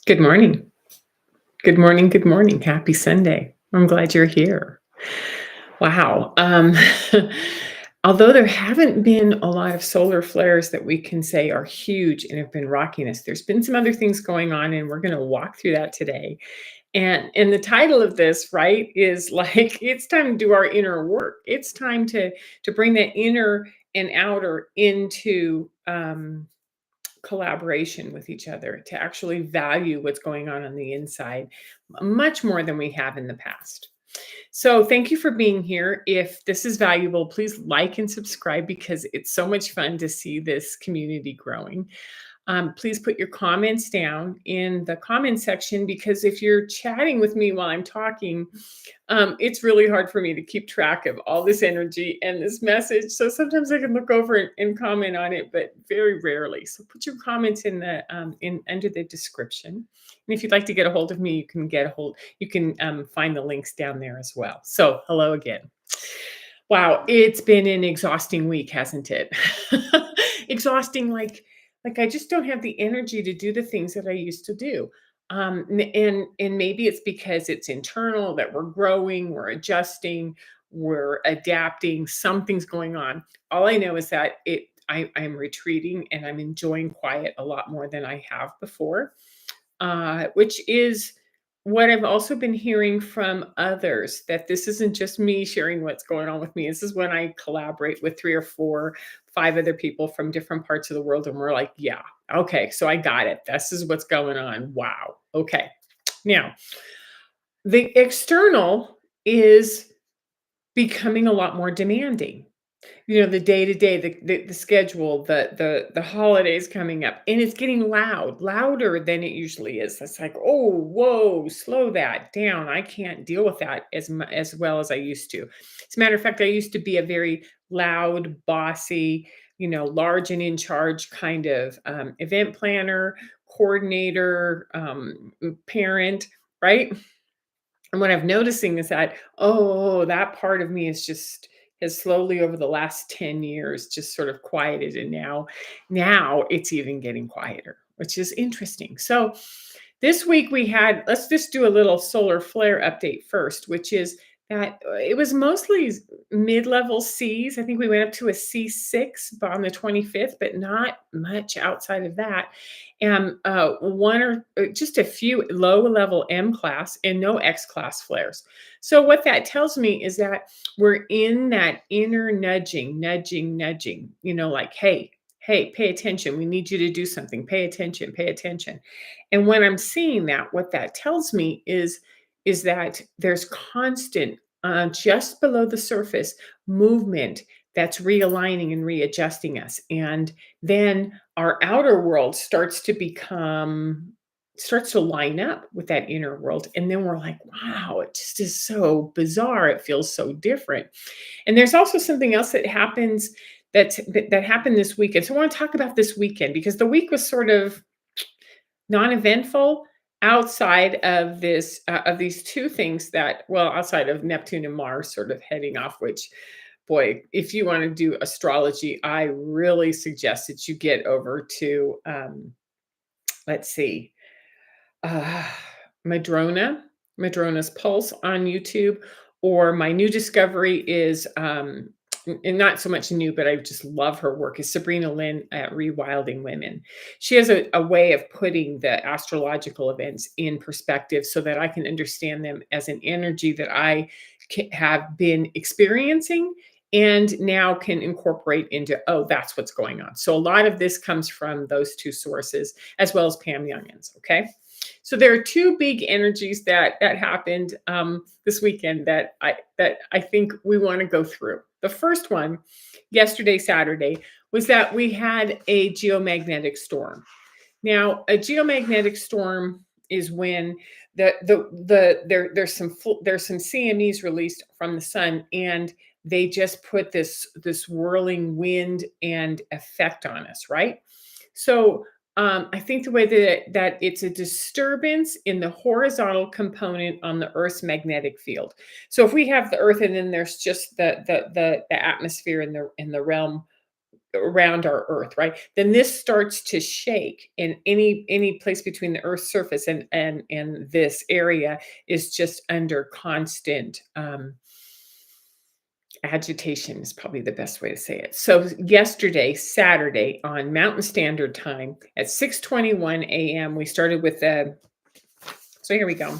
Good morning. Good morning. Good morning. Happy Sunday. I'm glad you're here. Wow. Although there haven't been a lot of solar flares that we can say are huge and have been rocking us, there's been some other things going on, and we're going to walk through that today. And the title of this, right, is like it's time to do our inner work. It's time to bring that inner and outer into collaboration with each other, to actually value what's going on the inside much more than we have in the past. So, thank you for being here. If this is valuable, please like and subscribe because it's so much fun to see this community growing. Please put your comments down in the comment section because if you're chatting with me while I'm talking, it's really hard for me to keep track of all this energy and this message. So sometimes I can look over and comment on it, but very rarely. So put your comments in the in under the description. And if you'd like to get a hold of me, you can get a hold. You can find the links down there as well. So hello again. Wow, it's been an exhausting week, hasn't it? Exhausting, like I just don't have the energy to do the things that I used to do. And maybe it's because it's internal that we're growing, we're adjusting, we're adapting. Something's going on. All I know is that I'm retreating and I'm enjoying quiet a lot more than I have before, which is what I've also been hearing from others, that this isn't just me sharing what's going on with me. This is when I collaborate with three or four, five other people from different parts of the world. And we're like, yeah, okay, so I got it. This is what's going on. Wow. Okay. Now, the external is becoming a lot more demanding. The day to day, the schedule, the holidays coming up, and it's getting louder than it usually is. It's like, oh, whoa, slow that down. I can't deal with that as well as I used to. As a matter of fact, I used to be a very loud, bossy, large and in charge kind of event planner, coordinator, parent, right? And what I'm noticing is that, oh, that part of me is just has slowly over the last 10 years just sort of quieted. And now it's even getting quieter, which is interesting. So this week let's just do a little solar flare update first, which is that it was mostly mid-level Cs. I think we went up to a C6 on the 25th, but not much outside of that. And one or just a few low-level M class and no X class flares. So what that tells me is that we're in that inner nudging, like, hey, pay attention. We need you to do something. Pay attention, pay attention. And when I'm seeing that, what that tells me is that there's constant, just below the surface, movement that's realigning and readjusting us. And then our outer world starts to line up with that inner world. And then we're like, wow, it just is so bizarre. It feels so different. And there's also something else that happens that happened this weekend. So I want to talk about this weekend because the week was sort of non-eventful outside of these two things outside of Neptune and Mars sort of heading off, which, boy, if you want to do astrology, I really suggest that you get over to let's see, uh, Madrona, Madrona's Pulse on YouTube, or my new discovery is, and not so much new, but I just love her work, is Sabrina Lynn at Rewilding Women. She has a way of putting the astrological events in perspective so that I can understand them as an energy that I have been experiencing and now can incorporate into, oh, that's what's going on. So a lot of this comes from those two sources, as well as Pam Youngins. Okay. So there are two big energies that happened this weekend that I think we want to go through. The first one, yesterday, Saturday, was that we had a geomagnetic storm. Now, a geomagnetic storm is when there's some CMEs released from the sun, and they just put this whirling wind and effect on us, right? So I think the way that it's a disturbance in the horizontal component on the Earth's magnetic field. So if we have the Earth and then there's just the atmosphere in the realm around our earth, right? Then this starts to shake, and any place between the earth's surface and this area is just under constant agitation, is probably the best way to say it. So yesterday, Saturday, on Mountain Standard Time at 6:21 a.m., we started with the. So here we go.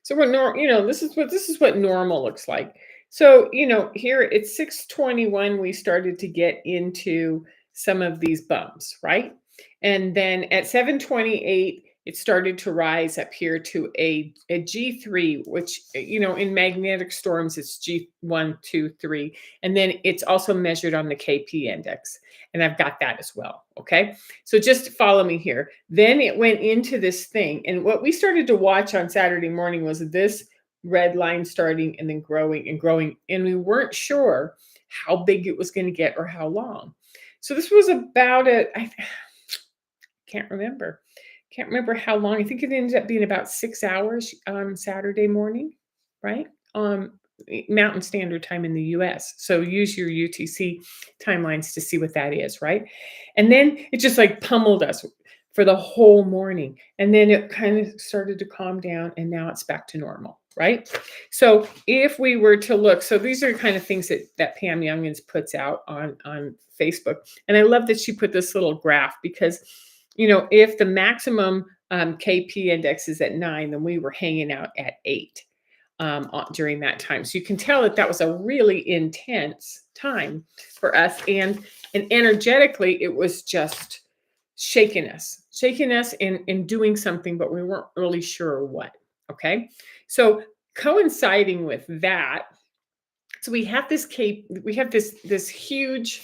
So we're this is what normal looks like. So, here at 6:21 we started to get into some of these bumps, right? And then at 7:28 it started to rise up here to a G3, which in magnetic storms it's G1, 2, 3, and then it's also measured on the KP index. And I've got that as well. Okay. So just follow me here. Then it went into this thing. And what we started to watch on Saturday morning was this red line starting and then growing and growing. And we weren't sure how big it was going to get or how long. So this was about I can't remember. Can't remember how long. I think it ended up being about 6 hours on Saturday morning, right? Mountain Standard Time in the US. So use your UTC timelines to see what that is, right? And then it just like pummeled us for the whole morning. And then it kind of started to calm down and now it's back to normal, right? So if we were to look, so these are kind of things that Pam Youngins puts out on Facebook. And I love that she put this little graph because, if the maximum KP index is at 9, then we were hanging out at 8 during that time. So you can tell that was a really intense time for us. And energetically, it was just shaking us in doing something, but we weren't really sure what. Okay. So coinciding with that, so we have this huge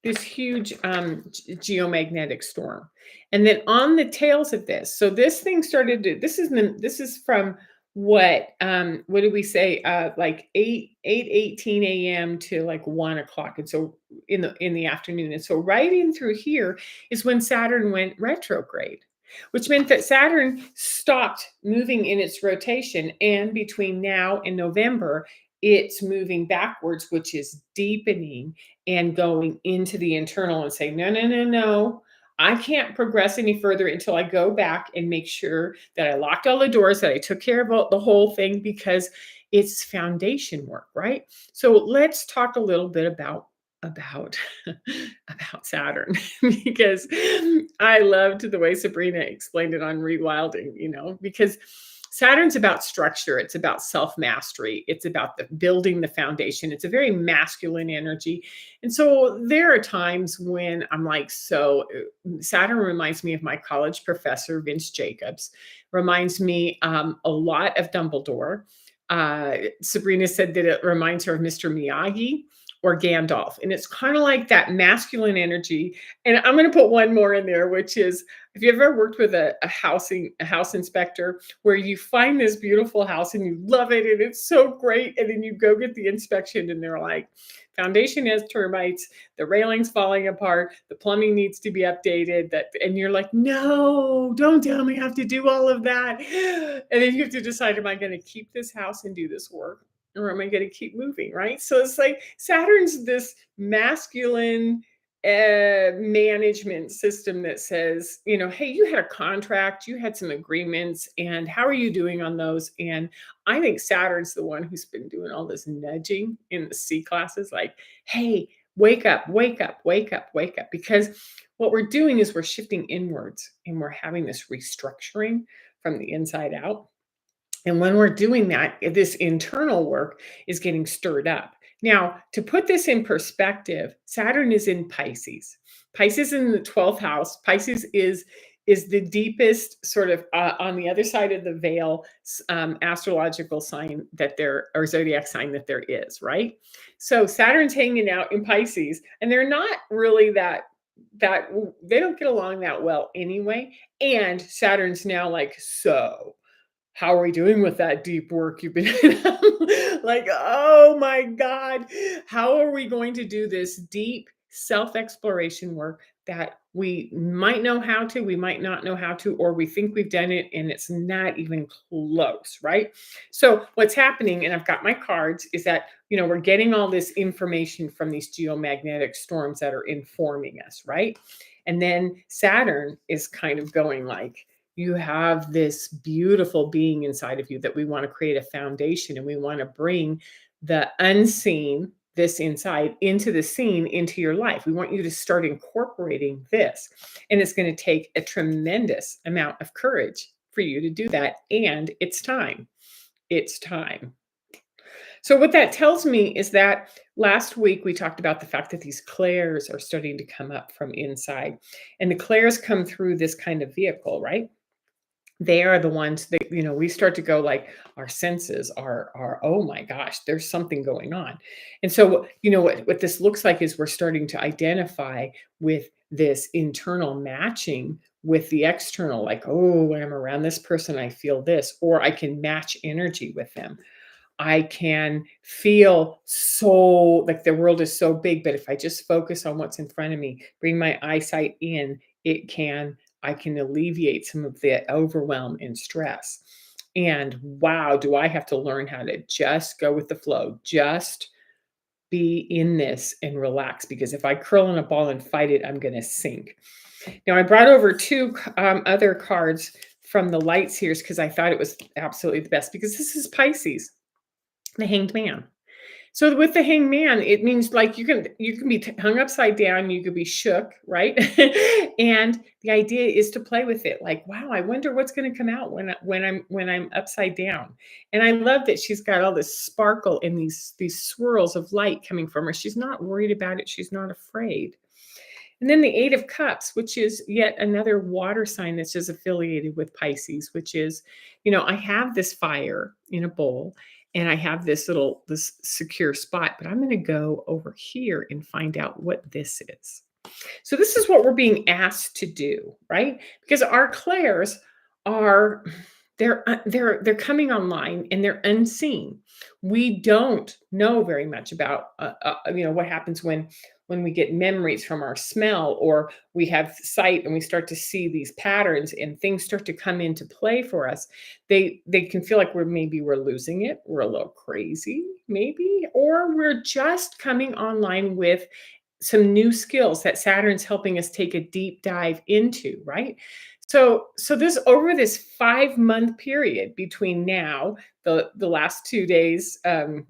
geomagnetic storm. And then on the tails of this, so this thing started to, this is from what did we say? Like 8:18 a.m. to like 1 o'clock. And so in the afternoon. And so right in through here is when Saturn went retrograde, which meant that Saturn stopped moving in its rotation. And between now and November, it's moving backwards, which is deepening and going into the internal and saying, no, no, no, no. I can't progress any further until I go back and make sure that I locked all the doors, that I took care of the whole thing, because it's foundation work, right? So let's talk a little bit about Saturn because I loved the way Sabrina explained it on Rewilding, because Saturn's about structure. It's about self-mastery. It's about building the foundation. It's a very masculine energy. And so there are times when I'm like, Saturn reminds me of my college professor, Vince Jacobs, reminds me a lot of Dumbledore. Sabrina said that it reminds her of Mr. Miyagi or Gandalf. And it's kind of like that masculine energy. And I'm going to put one more in there, which is, have you ever worked with a house inspector where you find this beautiful house and you love it and it's so great, and then you go get the inspection and they're like, foundation has termites, the railing's falling apart, the plumbing needs to be updated, and you're like, no, don't tell me I have to do all of that. And then you have to decide, am I going to keep this house and do this work, or am I going to keep moving, right? So it's like Saturn's this masculine management system that says, hey, you had a contract, you had some agreements, and how are you doing on those? And I think Saturn's the one who's been doing all this nudging in the C classes, like, hey, wake up, wake up, wake up, wake up. Because what we're doing is we're shifting inwards and we're having this restructuring from the inside out. And when we're doing that, this internal work is getting stirred up. Now, to put this in perspective, Saturn is in Pisces. Pisces in the 12th house. Pisces is the deepest sort of on the other side of the veil astrological sign or zodiac sign that there is, right? So Saturn's hanging out in Pisces, and they're not really that they don't get along that well anyway. And Saturn's now like, so how are we doing with that deep work you've been like, oh my God, how are we going to do this deep self-exploration work that We might know how to, we might not know how to, or we think we've done it and it's not even close, right? So what's happening, and I've got my cards, is that, we're getting all this information from these geomagnetic storms that are informing us, right? And then Saturn is kind of going like, you have this beautiful being inside of you that we want to create a foundation, and we want to bring the unseen, this inside, into the scene, into your life. We want you to start incorporating this. And it's going to take a tremendous amount of courage for you to do that. And it's time. It's time. So, what that tells me is that last week we talked about the fact that these clairs are starting to come up from inside. And the clairs come through this kind of vehicle, right? They are the ones that, we start to go like, our senses are, oh my gosh, there's something going on. And so, what this looks like is we're starting to identify with this internal matching with the external, like, oh, when I'm around this person, I feel this, or I can match energy with them. I can feel so like the world is so big, but if I just focus on what's in front of me, bring my eyesight in, I can alleviate some of the overwhelm and stress. And wow, do I have to learn how to just go with the flow, just be in this and relax, because if I curl in a ball and fight it, I'm going to sink. Now, I brought over two other cards from the light series because I thought it was absolutely the best, because this is Pisces, the Hanged Man. So with the Hanged Man, it means like you can be hung upside down, you could be shook, right? And the idea is to play with it. Like, wow, I wonder what's going to come out when I'm upside down. And I love that she's got all this sparkle and these swirls of light coming from her. She's not worried about it. She's not afraid. And then the Eight of Cups, which is yet another water sign that's just affiliated with Pisces, which is, I have this fire in a bowl and I have this secure spot, but I'm going to go over here and find out what this is. So this is what we're being asked to do, right? Because our clairs are they're coming online and they're unseen. We don't know very much about what happens when we get memories from our smell, or we have sight and we start to see these patterns and things start to come into play for us. They can feel like we're losing it, we're a little crazy maybe, or we're just coming online with some new skills that Saturn's helping us take a deep dive into, right? So this over this 5-month period between now, the last 2 days, it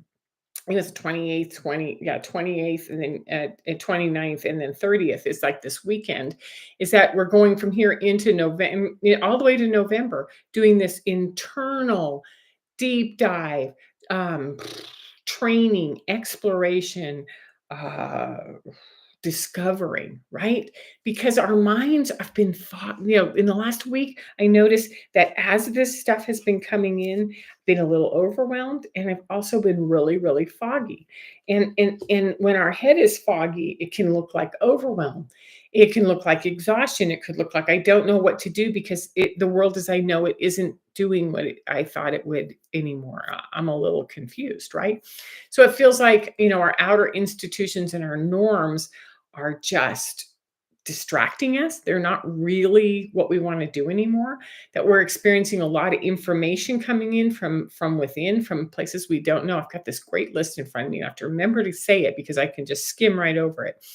was 28th, 28th, and then 29th, and then 30th is like this weekend, is that we're going from here into November, all the way to November, doing this internal deep dive, um, training, exploration, uh, discovering, right? Because our minds have been in the last week, I noticed that as this stuff has been coming in, I've been a little overwhelmed, and I've also been really, really foggy. And when our head is foggy, it can look like overwhelm. It can look like exhaustion. It could look like I don't know what to do, because the world as I know it isn't doing what I thought it would anymore. I'm a little confused, right? So it feels like, our outer institutions and our norms are just distracting us. They're not really what we want to do anymore. That we're experiencing a lot of information coming in from within, from places we don't know. I've got this great list in front of me. I have to remember to say it because I can just skim right over it.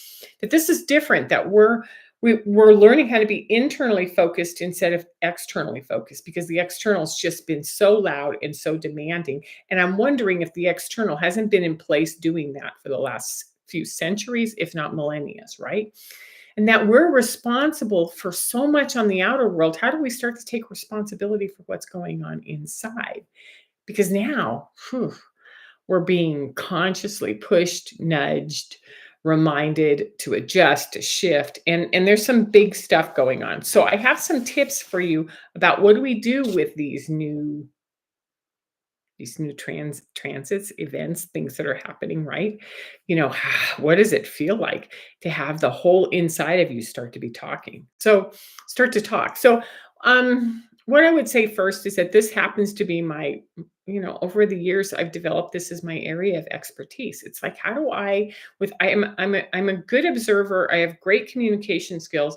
That this is different, that we're learning how to be internally focused instead of externally focused, because the external's just been so loud and so demanding. And I'm wondering if the external hasn't been in place doing that for the last few centuries, if not millennia, right? And that we're responsible for so much on the outer world. How do we start to take responsibility for what's going on inside? Because now, we're being consciously pushed, nudged, reminded to adjust, to shift, and there's some big stuff going on. So I have some tips for you about what do we do with these new transits, events, things that are happening, right? What does it feel like to have the whole inside of you start to be talking? So start to talk. So What I would say first is that this happens to be my, over the years I've developed this as my area of expertise. It's like, how do I with I'm a good observer. I have great communication skills,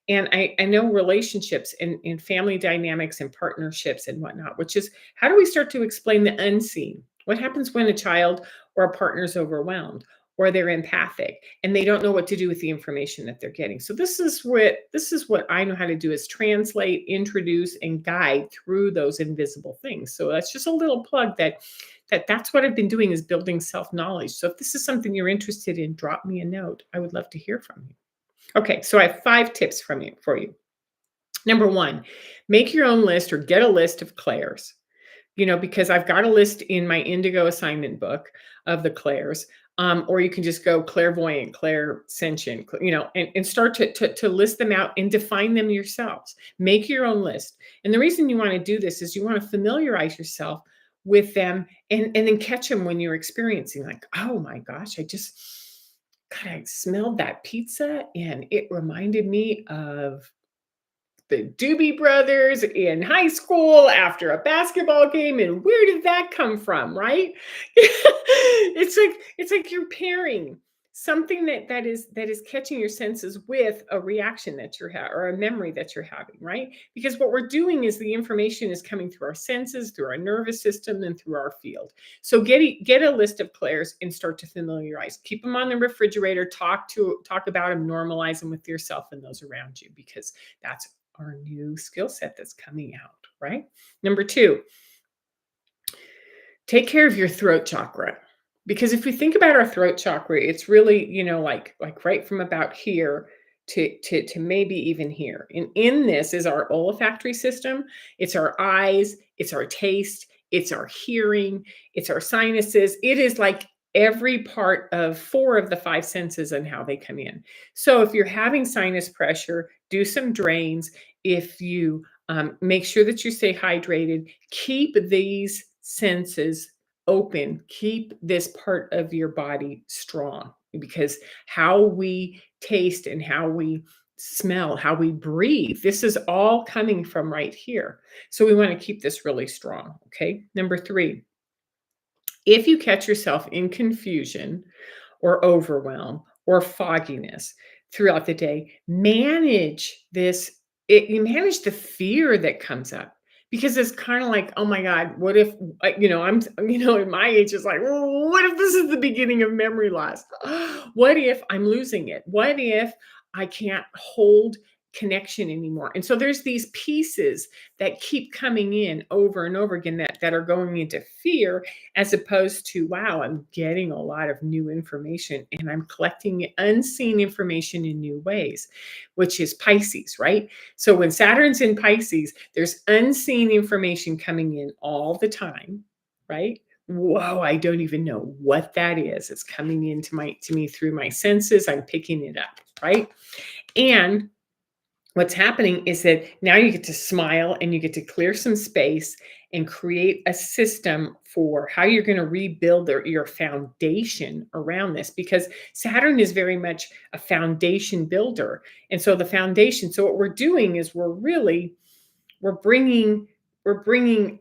and I know relationships and family dynamics and partnerships and whatnot, which is how do we start to explain the unseen? What happens when a child or a partner is overwhelmed or they're empathic and they don't know what to do with the information that they're getting? So this is what I know how to do, is translate, introduce, and guide through those invisible things. So that's just a little plug that's what I've been doing, is building self-knowledge. So if this is something you're interested in, drop me a note. I would love to hear from you. Okay, so I have 5 tips from you for you. Number 1, make your own list or get a list of clairs. Because I've got a list in my Indigo Assignment book of the clairs. Or you can just go clairvoyant, clairsentient, and start to list them out and define them yourselves. Make your own list. And the reason you want to do this is you want to familiarize yourself with them, and then catch them when you're experiencing, like, oh my gosh, God, I smelled that pizza and it reminded me of the Doobie Brothers in high school after a basketball game, and where did that come from, right? It's like you're pairing something that is catching your senses with a reaction that you're having, or a memory that you're having, right? Because what we're doing is the information is coming through our senses, through our nervous system, and through our field. So get a list of clairs and start to familiarize. Keep them on the refrigerator. Talk about them, normalize them with yourself and those around you, because that's our new skill set that's coming out, right? Number 2, take care of your throat chakra. Because if we think about our throat chakra, it's really, like right from about here to maybe even here. And in this is our olfactory system, it's our eyes, it's our taste, it's our hearing, it's our sinuses. It is like every part of 4 of the 5 senses and how they come in. So if you're having sinus pressure, do some drains. If you make sure that you stay hydrated, keep these senses open, keep this part of your body strong, because how we taste and how we smell, how we breathe, this is all coming from right here. So we want to keep this really strong. Okay. Number 3, if you catch yourself in confusion or overwhelm or fogginess throughout the day, manage this. You manage the fear that comes up, because it's kind of like, oh my God, what if, I'm, at my age, it's like, "Oh, what if this is the beginning of memory loss? What if I'm losing it? What if I can't hold connection anymore?" And so there's these pieces that keep coming in over and over again that are going into fear, as opposed to, wow, I'm getting a lot of new information and I'm collecting unseen information in new ways, which is Pisces, right? So when Saturn's in Pisces, there's unseen information coming in all the time, right? Whoa, I don't even know what that is. It's coming to me through my senses. I'm picking it up, right? And what's happening is that now you get to smile and you get to clear some space and create a system for how you're going to rebuild your foundation around this, because Saturn is very much a foundation builder. And so the foundation, so what we're doing is we're bringing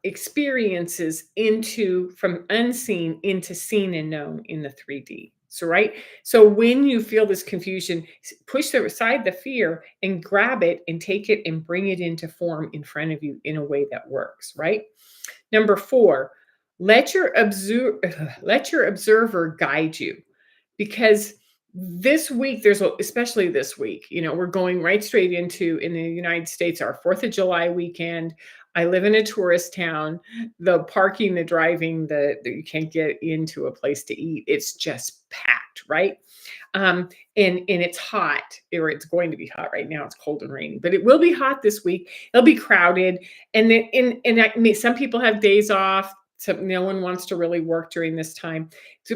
experiences into from unseen into seen and known in the 3D. So right. So when you feel this confusion, push aside the fear and grab it and take it and bring it into form in front of you in a way that works. Right. Number 4, let your let your observer guide you, because this week, especially this week, we're going right straight into, in the United States, our 4th of July weekend. I live in a tourist town. The parking, the driving, you can't get into a place to eat. It's just packed, right? And it's hot, or it's going to be hot. Right now it's cold and rainy, but it will be hot this week. It'll be crowded. And then, some people have days off, so no one wants to really work during this time. So,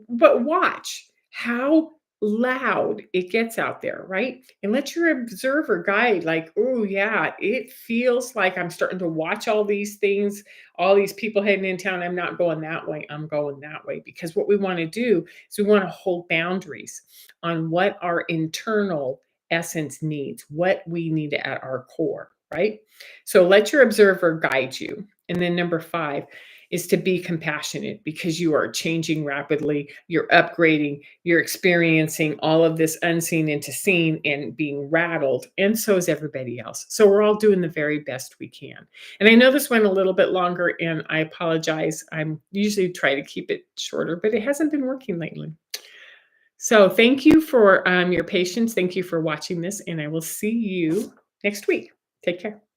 but watch how loud it gets out there, right? And let your observer guide, like, oh yeah, it feels like I'm starting to watch all these things, all these people heading in town. I'm not going that way, I'm going that way. Because what we want to do is we want to hold boundaries on what our internal essence needs, what we need at our core. right? So let your observer guide you. And then number 5 is to be compassionate because you are changing rapidly, you're upgrading, you're experiencing all of this unseen into seen and being rattled, and so is everybody else. So we're all doing the very best we can. And I know this went a little bit longer, and I apologize. I'm usually try to keep it shorter, but it hasn't been working lately. So thank you for your patience. Thank you for watching this, and I will see you next week. Take care.